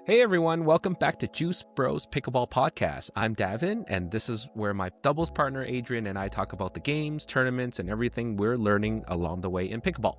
Hey everyone, welcome back to Juice Bros Pickleball Podcast. I'm Davin, and this is where my doubles partner Adrian and I talk about the games, tournaments, and everything we're learning along the way in pickleball.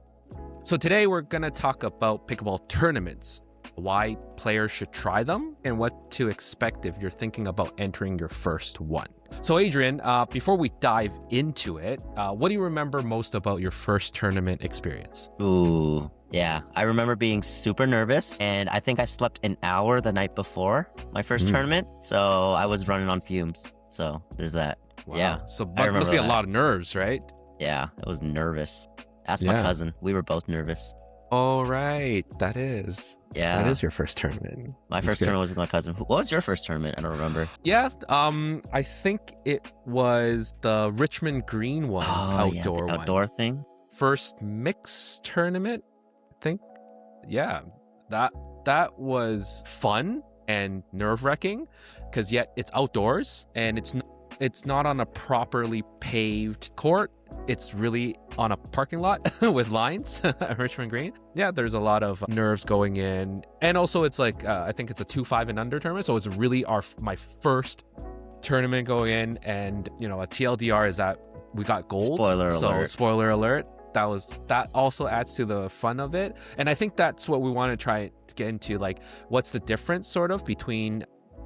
So today we're going to talk about pickleball tournaments, why players should try them, and what to expect if you're thinking about entering your first one. So Adrian, before we dive into it, what do you remember most about your first tournament experience? Ooh, yeah. I remember being super nervous, and I think I slept an hour the night before my first tournament, so I was running on fumes. So there's that. Wow. Yeah. So must be a lot of nerves, right? Yeah, I was nervous. Ask my cousin. We were both nervous. Oh, right. That is. Yeah. That is your first tournament. My first tournament was with my cousin. What was your first tournament? I don't remember. Yeah, I think it was the Richmond Green one, outdoor the outdoor thing. First mix tournament, I think. Yeah, that was fun and nerve-wracking because yet it's outdoors and it's not on a properly paved court. It's really on a parking lot with lines at Richmond Green. Yeah, there's a lot of nerves going in. And also it's like, I think it's a 2-5 and under tournament. So it's really my first tournament going in. And, a TLDR is that we got gold. Spoiler alert. Spoiler alert. That also adds to the fun of it. And I think that's what we want to try to get into. Like, what's the difference sort of between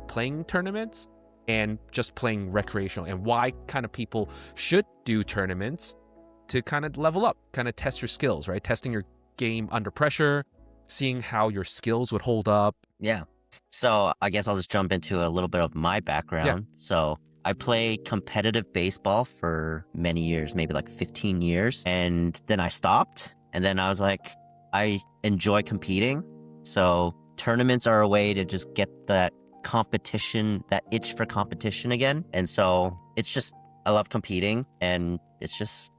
playing tournaments and just playing recreational, and why kind of people should do tournaments to kind of level up, kind of test your skills, right? Testing your game under pressure, seeing how your skills would hold up. Yeah. So I guess I'll just jump into a little bit of my background. Yeah. So I played competitive baseball for many years, maybe like 15 years. And then I stopped. And then I was like, I enjoy competing. So tournaments are a way to just get that competition, that itch for competition again. And so it's just, I love competing, and it's just,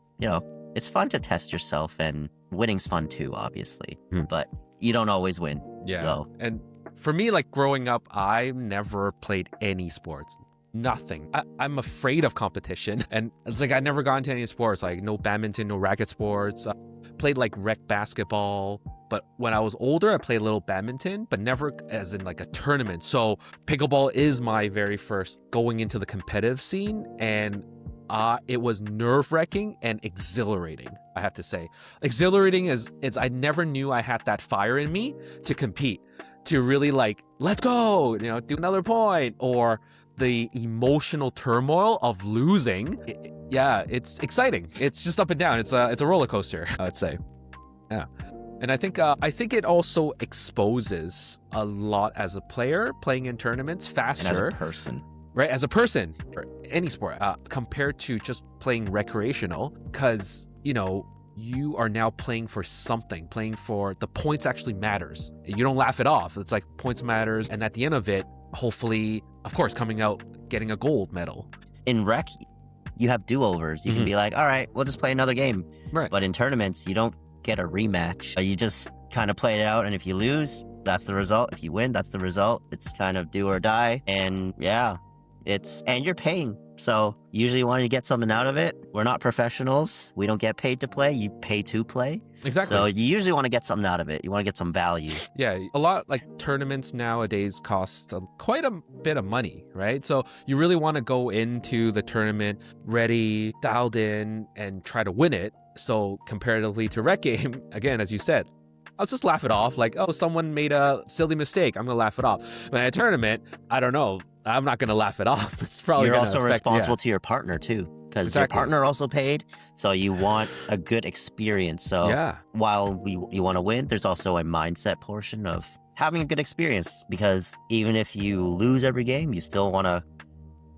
it's fun to test yourself, and winning's fun too, obviously, but you don't always win. Yeah. So. And for me, like growing up, I never played any sports. Nothing. I'm afraid of competition. And it's like I never got into any sports, like no badminton, no racket sports. Played like rec basketball. But when I was older, I played a little badminton, but never as in like a tournament. So pickleball is my very first going into the competitive scene. And it was nerve-wracking and exhilarating, I have to say. Exhilarating is I never knew I had that fire in me to compete, to really like, let's go, do another point, or the emotional turmoil of losing. It's exciting. It's just up and down. It's a roller coaster, I'd say. Yeah. And I think it also exposes a lot as a player playing in tournaments faster. And as a person. Right, as a person, or any sport, compared to just playing recreational, because, you are now playing for something, playing for the points actually matters. You don't laugh it off. It's like points matters. And at the end of it, hopefully, of course, coming out, getting a gold medal. In rec, you have do-overs. You can be like, all right, we'll just play another game. Right. But in tournaments, you don't get a rematch. You just kind of play it out, and if you lose, that's the result. If you win, that's the result. It's kind of do or die. And yeah, and you're paying. So usually you want to get something out of it. We're not professionals. We don't get paid to play. You pay to play. Exactly. So you usually want to get something out of it. You want to get some value. Yeah, a lot like tournaments nowadays cost quite a bit of money, right? So you really want to go into the tournament ready, dialed in, and try to win it. So comparatively to rec game, again, as you said, I'll just laugh it off. Like, oh, someone made a silly mistake. I'm going to laugh it off. But in a tournament, I don't know. I'm not going to laugh it off. It's probably You're also responsible to your partner too, because your partner also paid. So you want a good experience. So while you want to win, there's also a mindset portion of having a good experience, because even if you lose every game, you still want to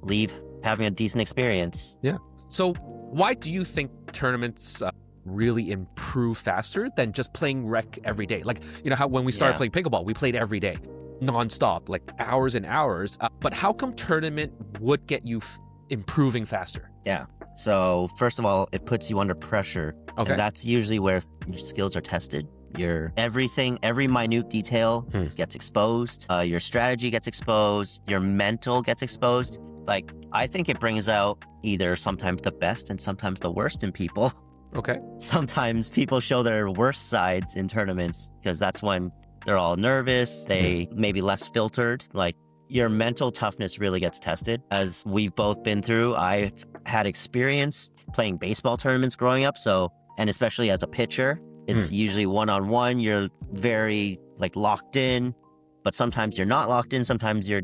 leave having a decent experience. Yeah. So why do you think tournaments really improve faster than just playing rec every day? Like, how when we started playing pickleball, we played every day, nonstop, like hours and hours. But how come tournament would get you improving faster? Yeah. So first of all, it puts you under pressure. Okay. And that's usually where your skills are tested. Your everything, every minute detail gets exposed. Your strategy gets exposed. Your mental gets exposed. Like, I think it brings out either sometimes the best and sometimes the worst in people. Okay. Sometimes people show their worst sides in tournaments, because that's when They're all nervous. They maybe less filtered. Like your mental toughness really gets tested. As we've both been through, I've had experience playing baseball tournaments growing up. So, and especially as a pitcher, it's usually one-on-one. You're very like locked in, but sometimes you're not locked in. Sometimes you're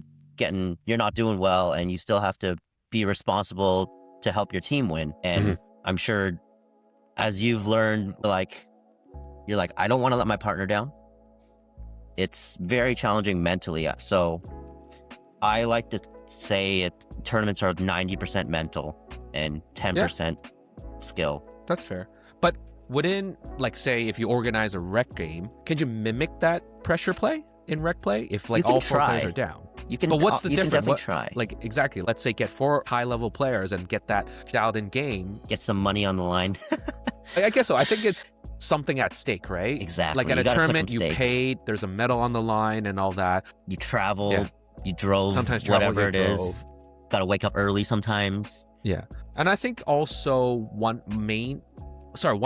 not doing well, and you still have to be responsible to help your team win. And I'm sure as you've learned, like, you're like, I don't want to let my partner down. It's very challenging mentally. So I like to say tournaments are 90% mental and 10% skill. That's fair. But wouldn't, like, say if you organize a rec game, can you mimic that pressure play in rec play if like all four players are down? You can, but what's the difference? Can definitely try. Like, exactly. Let's say get 4 high-level players and get that dialed in game. Get some money on the line. I guess so. I think it's something at stake, right? Exactly. Like at a tournament, you paid, there's a medal on the line and all that. You traveled, you drove, sometimes whatever it is. Got to wake up early sometimes. Yeah. And I think also one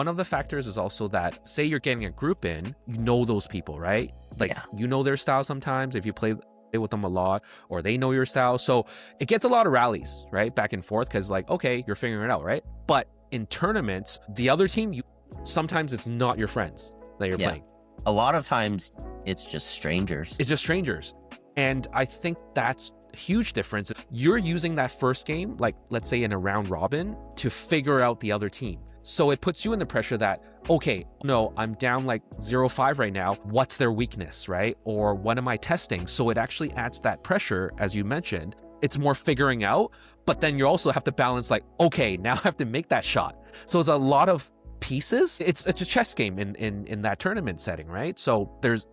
of the factors is also that, say you're getting a group in, you know those people, right? Like, you know their style sometimes if you play with them a lot, or they know your style. So it gets a lot of rallies, right? Back and forth, because like, okay, you're figuring it out, right? But in tournaments, the other team, sometimes it's not your friends that you're playing. A lot of times it's just strangers. It's just strangers. And I think that's a huge difference. You're using that first game, like let's say in a round robin, to figure out the other team. So it puts you in the pressure that, okay, no, I'm down like 0-5 right now. What's their weakness, right? Or what am I testing? So it actually adds that pressure, as you mentioned. It's more figuring out, but then you also have to balance like, okay, now I have to make that shot. So it's a lot of pieces. It's a chess game in that tournament setting, right? So there's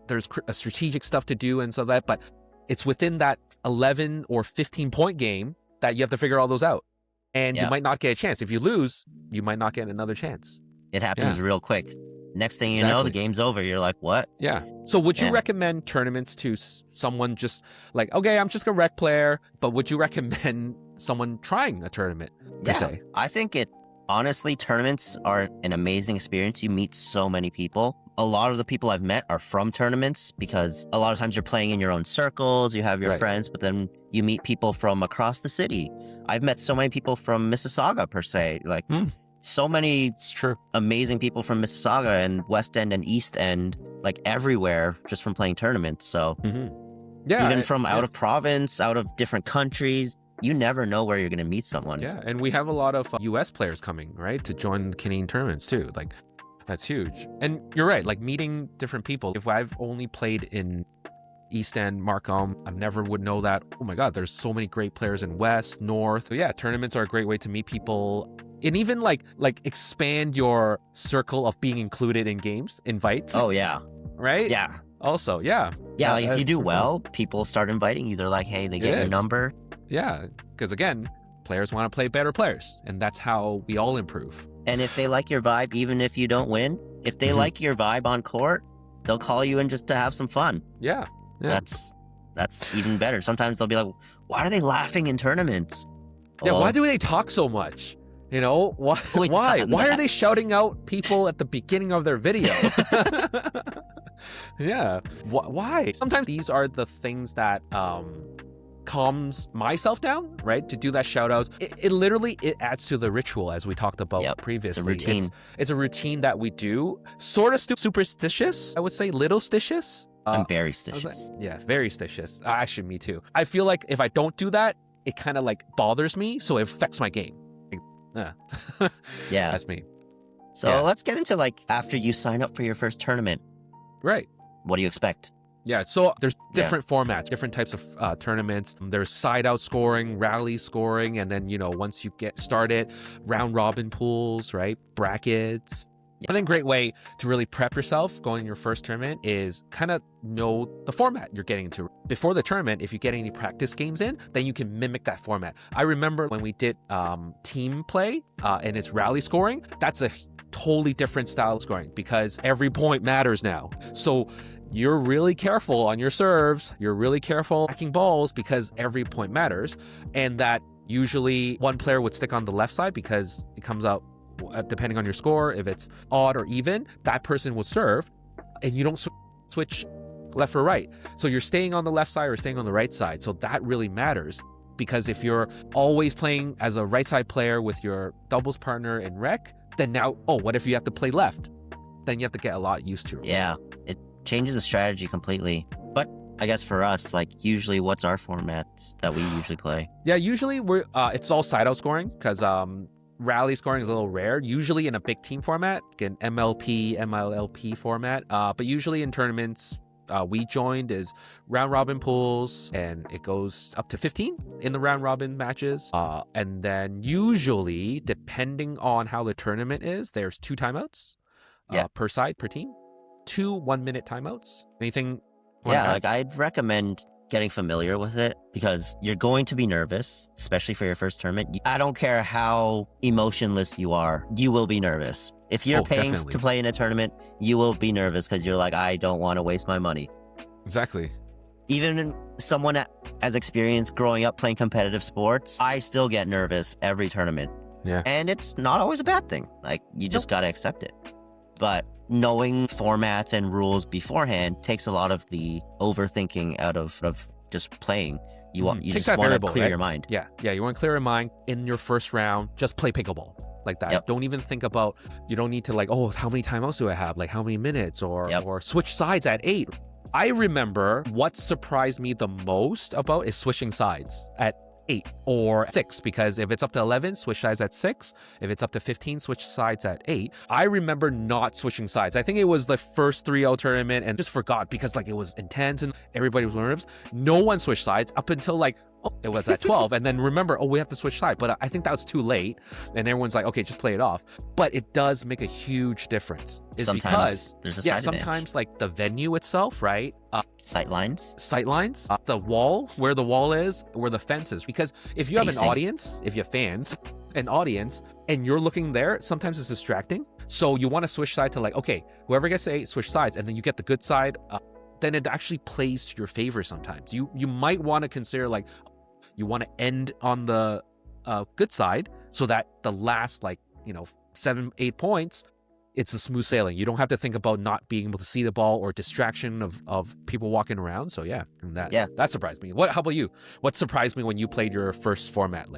a strategic stuff to do and so that, but it's within that 11 or 15 point game that you have to figure all those out. And you might not get a chance. If you lose, you might not get another chance. It happens real quick. Next thing you know, the game's over. You're like, what? Yeah. So would you recommend tournaments to someone just like, okay, I'm just a rec player, but would you recommend someone trying a tournament per se? I think honestly, tournaments are an amazing experience. You meet so many people. A lot of the people I've met are from tournaments because a lot of times you're playing in your own circles, you have your friends, but then you meet people from across the city. I've met so many people from Mississauga per se, like so many amazing people from Mississauga and West End and East End, like everywhere, just from playing tournaments. So even from out of province, out of different countries, you never know where you're going to meet someone. Yeah, and we have a lot of US players coming, right, to join Canadian tournaments too. Like, that's huge. And you're right, like meeting different people. If I've only played in East End, Markham, I never would know that. Oh my God, there's so many great players in West, North. So yeah, tournaments are a great way to meet people and even like expand your circle of being included in games, invites. Oh yeah. Right? Yeah. Also, yeah. Yeah, like if you do well, people start inviting you. They're like, hey, they get your number. Yeah, because again, players want to play better players, and that's how we all improve. And if they like your vibe, even if you don't win, if they like your vibe on court, they'll call you in just to have some fun. Yeah. That's even better. Sometimes they'll be like, why are they laughing in tournaments? Yeah, why do they talk so much? You know, why? Why are they shouting out people at the beginning of their video? Yeah, why? Sometimes these are the things that calms myself down, right? To do that shout outs. It literally adds to the ritual, as we talked about previously. It's a routine. It's a routine that we do. Sort of superstitious, I would say, little stitious. I'm very stitious. Yeah, very stitious. Actually, me too. I feel like if I don't do that, it kind of like bothers me, so it affects my game. Yeah. That's me. So let's get into like after you sign up for your first tournament. Right. What do you expect? Yeah, so there's different formats, different types of tournaments. There's side-out scoring, rally scoring, and then, you know, once you get started, round-robin pools, right? Brackets. I think a great way to really prep yourself going your first tournament is kind of know the format you're getting into. Before the tournament, if you get any practice games in, then you can mimic that format. I remember when we did team play and it's rally scoring, that's a totally different style of scoring because every point matters now. So you're really careful on your serves, you're really careful backing balls because every point matters. And that usually one player would stick on the left side because it comes out depending on your score. If it's odd or even, that person would serve and you don't switch left or right. So you're staying on the left side or staying on the right side. So that really matters. Because if you're always playing as a right side player with your doubles partner in rec, then now, what if you have to play left? Then you have to get a lot used to it. Yeah, it changes the strategy completely. But I guess for us, like usually what's our formats that we usually play? Yeah, usually it's all side out scoring because rally scoring is a little rare. Usually in a big team format, an MLP, MLLP format. But usually in tournaments, we joined is round robin pools, and it goes up to 15 in the round robin matches. And then usually, depending on how the tournament is, there's 2 timeouts per side, per team. 2 1-minute timeouts. Anything? Yeah, like I'd recommend getting familiar with it because you're going to be nervous, especially for your first tournament. I don't care how emotionless you are, you will be nervous. If you're paying to play in a tournament, you will be nervous because you're like, I don't want to waste my money. Exactly. Even someone as experienced growing up playing competitive sports, I still get nervous every tournament. Yeah. And it's not always a bad thing. Like, you just got to accept it. But knowing formats and rules beforehand takes a lot of the overthinking out of just playing. You just want to clear your mind. Yeah, you want to clear your mind in your first round. Just play pickleball like that. Don't even think about, you don't need to like, how many timeouts do I have? Like how many minutes or switch sides at 8. I remember what surprised me the most about is switching sides at 8 or 6, because if it's up to 11, switch sides at 6. If it's up to 15, switch sides at 8. I remember not switching sides. I think it was the first 3-0 tournament and just forgot because like it was intense and everybody was nervous. No one switched sides up until like, it was at 12. And then remember, we have to switch sides. But I think that was too late. And everyone's like, okay, just play it off. But it does make a huge difference. Sometimes there's a side sometimes like the venue itself, right? Sight lines, the wall, where the wall is, where the fence is. Because if you have an audience, if you have fans, an audience, and you're looking there, sometimes it's distracting. So you want to switch side to like, okay, whoever gets A, switch sides, and then you get the good side. Then it actually plays to your favor sometimes. You might want to consider like, you want to end on the good side so that the last 7-8 points, it's a smooth sailing. You don't have to think about not being able to see the ball or distraction of people walking around. So that surprised me. How about you? What surprised me when you played your first format?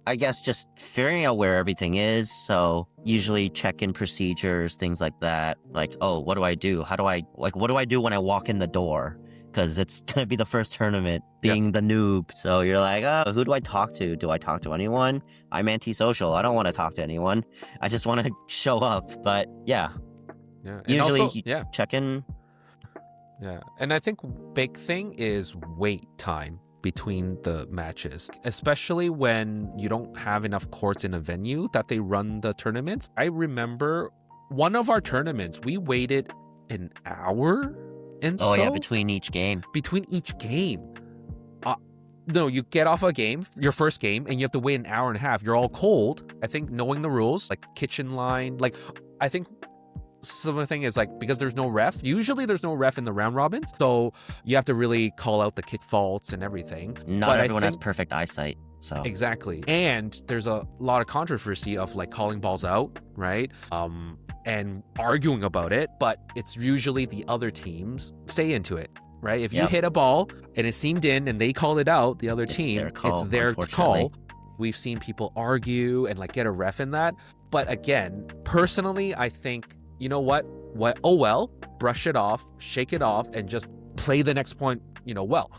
I guess just figuring out where everything is. So usually check-in procedures, things like that. Like, what do I do? What do I do when I walk in the door? Because it's going to be the first tournament, being the noob. So you're like, who do I talk to? Do I talk to anyone? I'm antisocial. I don't want to talk to anyone. I just want to show up. But usually also, check in. Yeah. And I think big thing is wait time between the matches, especially when you don't have enough courts in a venue that they run the tournaments. I remember one of our tournaments, we waited an hour. Between each game. No, you get off a game, your first game, and you have to wait an hour and a half. You're all cold. I think knowing the rules, like kitchen line, I think some of the thing is because there's no ref. Usually there's no ref in the round robins, so you have to really call out the kick faults and everything. Not everyone has perfect eyesight. So exactly, and there's a lot of controversy of calling balls out, right? And arguing about it, but it's usually the other teams say into it, right? If you hit a ball and it seamed in and they called it out, the other team, it's their call. We've seen people argue and get a ref in that. But again, personally, I think, you know what? Brush it off, shake it off, and just play the next point, well.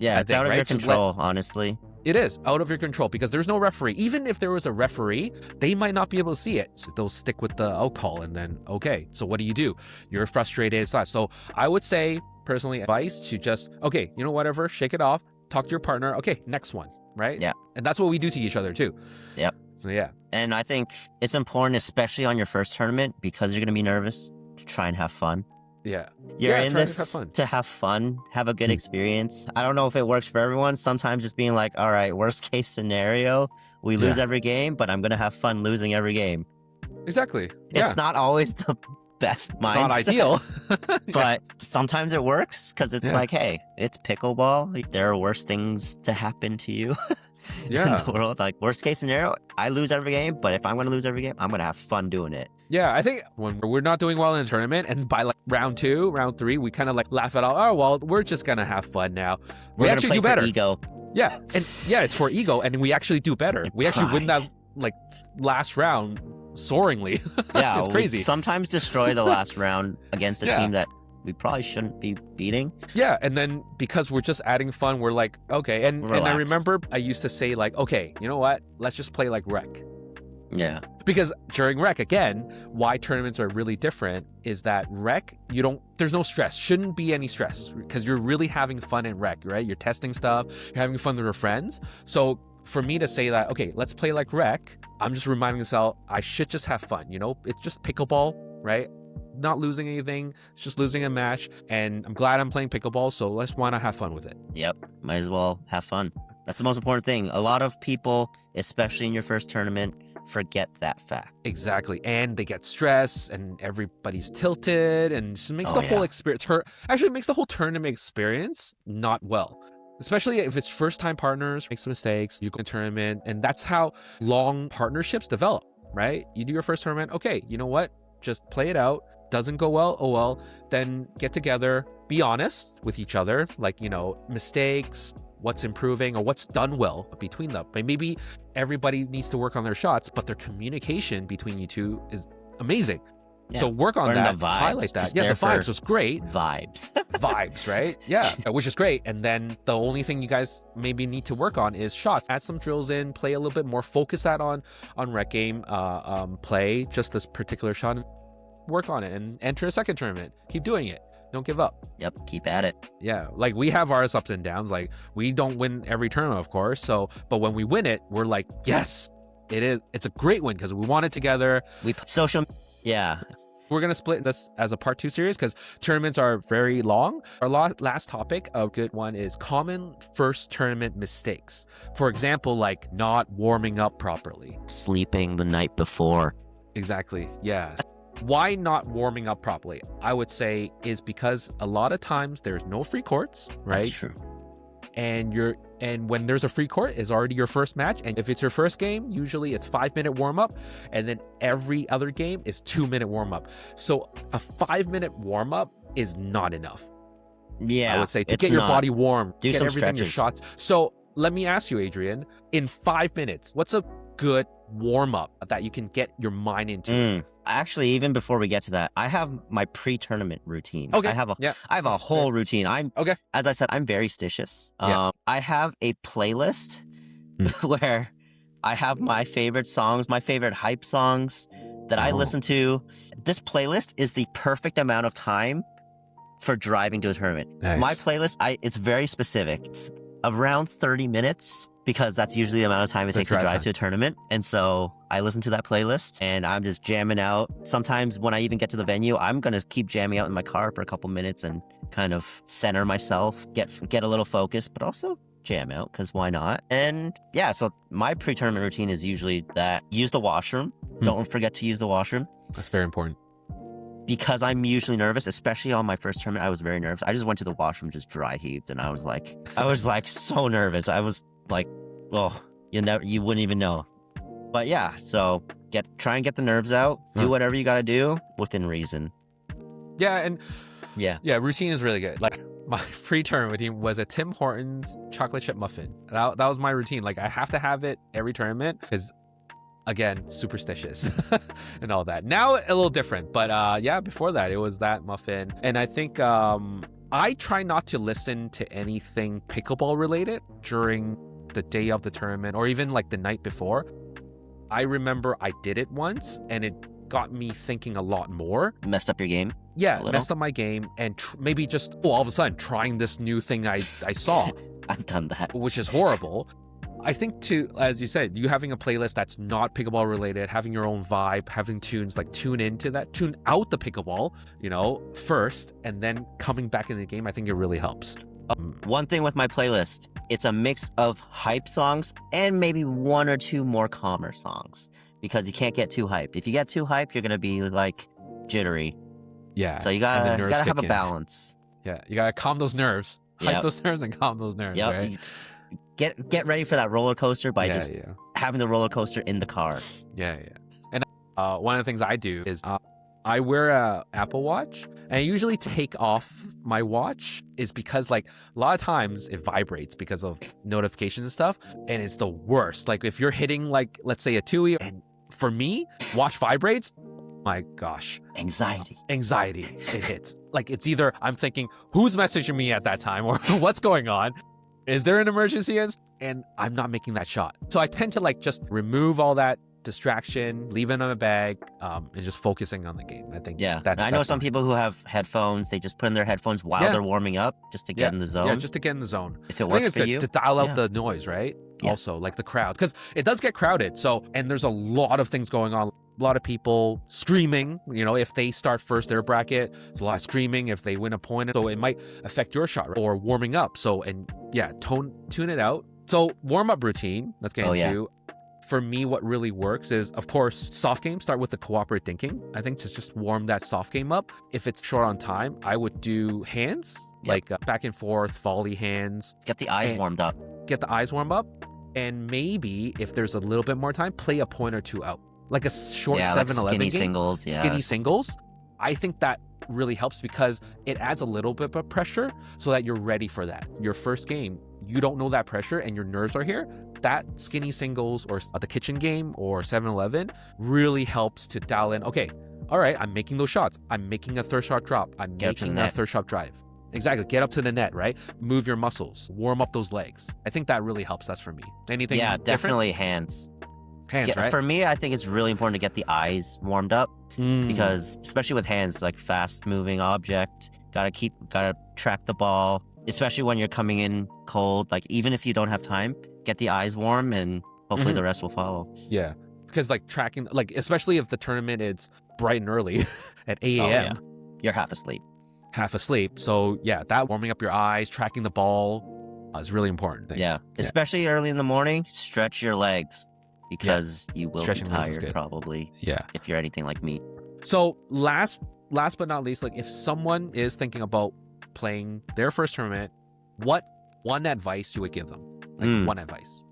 Yeah, it's out of your control, honestly. It is out of your control because there's no referee. Even if there was a referee, they might not be able to see it. So they'll stick with the out call and then, okay, so what do? You're frustrated. So I would say, personally, advice to just, okay, whatever, shake it off, talk to your partner. Okay, next one, right? Yeah. And that's what we do to each other too. Yep. So yeah. And I think it's important, especially on your first tournament, because you're going to be nervous, to try and have fun. Yeah. You're in this to have fun, have a good experience. I don't know if it works for everyone. Sometimes just being like, all right, worst case scenario, we lose every game, but I'm going to have fun losing every game. Exactly. It's not always the best mindset. It's not ideal. But sometimes it works because it's like, hey, it's pickleball. There are worse things to happen to you in the world. Worst case scenario, I lose every game, but if I'm going to lose every game, I'm going to have fun doing it. Yeah, I think when we're not doing well in a tournament, and by like round 2, round 3, we kind of like laugh it out. Oh well, we're just gonna have fun now. We're We gonna actually play do for better. ego. Yeah, and yeah, it's for ego, and we actually do better. And We actually win pride. that like last round soaringly. Yeah, it's we crazy. sometimes destroy the last round against a Yeah. team that we probably shouldn't be beating. Yeah, and then because we're just adding fun, we're like, okay. And I Relaxed. remember I used to say like, okay, you know what? Let's just play like rec. Yeah. Because during rec, again, why tournaments are really different is that rec, there's no stress. Shouldn't be any stress because you're really having fun in rec, right? You're testing stuff, you're having fun with your friends. So for me to say that, okay, let's play like rec, I'm just reminding myself I should just have fun, It's just pickleball, right? Not losing anything, it's just losing a match. And I'm glad I'm playing pickleball, so let's want to have fun with it. Yep. Might as well have fun. That's the most important thing. A lot of people, especially in your first tournament, forget that fact. Exactly. And they get stressed and everybody's tilted and just makes the whole experience actually makes the whole tournament experience not well. Especially if it's first time partners, make some mistakes, you go to a tournament, and that's how long partnerships develop, right? You do your first tournament, okay, you know what? Just play it out. Doesn't go well, oh well, then get together, be honest with each other, like, mistakes, what's improving or what's done well between them. But maybe everybody needs to work on their shots, but their communication between you two is amazing. Yeah. So work on Learn that, the vibes. highlight that. Just Yeah, the there for vibes was great. Vibes. Vibes, right? Yeah, which is great. And then the only thing you guys maybe need to work on is shots. Add some drills in, play a little bit more, focus that on rec game, play just this particular shot, and work on it and enter a second tournament. Keep doing it. Don't give up. Yep, keep at it. Yeah, like we have ours ups and downs. Like we don't win every tournament, of course. But when we win it, we're like, yes, it's a great win because we won it together. Yeah. We're going to split this as a part 2 series because tournaments are very long. Our last topic, a good one, is common first tournament mistakes. For example, like not warming up properly. Sleeping the night before. Exactly. Yeah. Why not warming up properly? I would say is because a lot of times there's no free courts, right? That's true. And when there's a free court, it's already your first match. And if it's your first game, usually it's 5-minute warm up, and then every other game is 2-minute warm up. So a 5-minute warm up is not enough. Yeah, I would say to get your body warm, do get some everything, your stretches. shots. So let me ask you, Adrian, in 5 minutes, what's a good warm up that you can get your mind into? Actually, even before we get to that, I have my pre-tournament routine. Okay. I have a whole routine. Okay. As I said, I'm very stitious. Yeah. I have a playlist where I have my favorite songs, my favorite hype songs that I listen to. This playlist is the perfect amount of time for driving to a tournament. Nice. My playlist, it's very specific. It's around 30 minutes. Because that's usually the amount of time it takes to drive to a tournament. And so I listen to that playlist and I'm just jamming out. Sometimes when I even get to the venue, I'm going to keep jamming out in my car for a couple minutes and kind of center myself, get a little focused, but also jam out because why not? And yeah, so my pre-tournament routine is usually that use the washroom. Don't forget to use the washroom. That's very important. Because I'm usually nervous, especially on my first tournament, I was very nervous. I just went to the washroom, just dry heaved, and I was like so nervous. I was like, oh, you wouldn't even know. But yeah, so try and get the nerves out. Do whatever you gotta do within reason. Yeah, and yeah, routine is really good. Like my pre-tournament routine was a Tim Hortons chocolate chip muffin. That was my routine. Like I have to have it every tournament because, again, superstitious and all that. Now a little different, but yeah, before that it was that muffin. And I think I try not to listen to anything pickleball related during the day of the tournament or even like the night before. I remember I did it once and it got me thinking a lot more. Messed up your game? Yeah, messed up my game and maybe just all of a sudden trying this new thing I saw. I've done that. Which is horrible. I think as you said, you having a playlist that's not pickleball related, having your own vibe, having tunes, like tune into that, tune out the pickleball, first, and then coming back in the game, I think it really helps. One thing with my playlist, it's a mix of hype songs and maybe one or two more calmer songs because you can't get too hyped. If you get too hyped, you're going to be like jittery. Yeah. So you gotta have a balance. Yeah. You gotta calm those nerves. Hype those nerves and calm those nerves. Yep. Right? Get ready for that roller coaster by having the roller coaster in the car. Yeah. And one of the things I do is I wear a Apple Watch, and I usually take off my watch is because like a lot of times it vibrates because of notifications and stuff, and it's the worst. Like if you're hitting like, let's say a TUI, and for me, watch vibrates, my gosh. Anxiety. It hits. Like it's either I'm thinking, who's messaging me at that time, or what's going on? Is there an emergency? And I'm not making that shot. So I tend to like just remove all that distraction, leave it in my bag, and just focusing on the game. I think I know some people who have headphones, they just put in their headphones while they're warming up just to get in the zone. Yeah, just to get in the zone. If it works for you. To dial out the noise, right? Yeah. Also, like the crowd, because it does get crowded. So, and there's a lot of things going on. A lot of people screaming, you know, if they start first their bracket, there's a lot of screaming if they win a point. So it might affect your shot, right? Or warming up. So, and yeah, tune it out. So warm up routine, let's get into. For me, what really works is, of course, soft game, start with the cooperative thinking. I think to just warm that soft game up. If it's short on time, I would do hands, like back and forth, volley hands. Get the eyes warmed up. Get the eyes warmed up. And maybe if there's a little bit more time, play a point or two out. Like a short 7-11 like skinny game. Singles, Skinny singles. I think that really helps because it adds a little bit of pressure so that you're ready for that. Your first game, you don't know that pressure and your nerves are here. That skinny singles or the kitchen game or 7-11 really helps to dial in, okay, all right, I'm making those shots. I'm making a third shot drop. I'm making a third shot drive. Exactly. Get up to the net, right? Move your muscles. Warm up those legs. I think that really helps. That's for me. Anything different? Definitely hands. Right? For me, I think it's really important to get the eyes warmed up because especially with hands, like fast moving object, gotta track the ball, especially when you're coming in cold. Like even if you don't have time, get the eyes warm and hopefully the rest will follow. Yeah. Because like tracking, like especially if the tournament is bright and early at 8 a.m. You're half asleep. So yeah, that warming up your eyes, tracking the ball is really important. Especially early in the morning, stretch your legs. Because you will be tired probably. Yeah. If you're anything like me. So last but not least, like if someone is thinking about playing their first tournament, what one advice you would give them? Like one advice.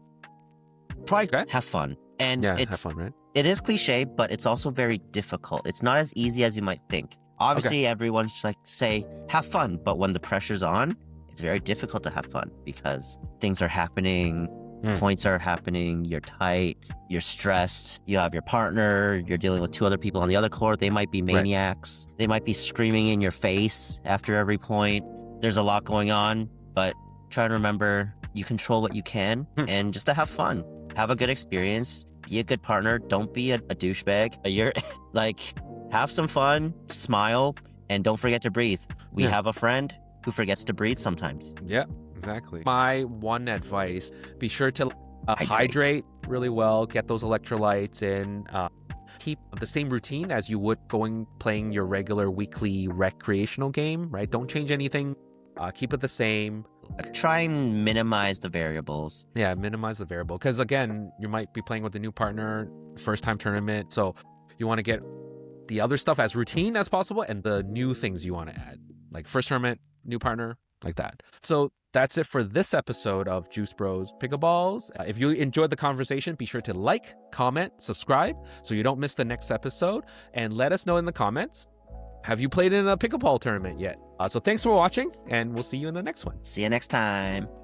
Probably have fun. And have fun, right? It is cliche, but it's also very difficult. It's not as easy as you might think. Obviously, everyone's like say have fun, but when the pressure's on, it's very difficult to have fun because things are happening. Points are happening, you're tight, you're stressed, you have your partner, you're dealing with two other people on the other court, they might be maniacs, they might be screaming in your face after every point. There's a lot going on, but try to remember you control what you can and just to have fun. Have a good experience, be a good partner, don't be a douchebag. You're like, have some fun, smile, and don't forget to breathe. We have a friend who forgets to breathe sometimes. Yeah. Exactly. My one advice, be sure to hydrate really well, get those electrolytes in, keep the same routine as you would playing your regular weekly recreational game, right? Don't change anything. Keep it the same. Try and minimize the variables. Yeah, minimize the variable. Because again, you might be playing with a new partner, first time tournament. So you want to get the other stuff as routine as possible and the new things you want to add. Like first tournament, new partner, like that. So that's it for this episode of Juice Bros Pickleballs. If you enjoyed the conversation, be sure to like, comment, subscribe so you don't miss the next episode. And let us know in the comments, have you played in a pickleball tournament yet? So thanks for watching, and we'll see you in the next one. See you next time.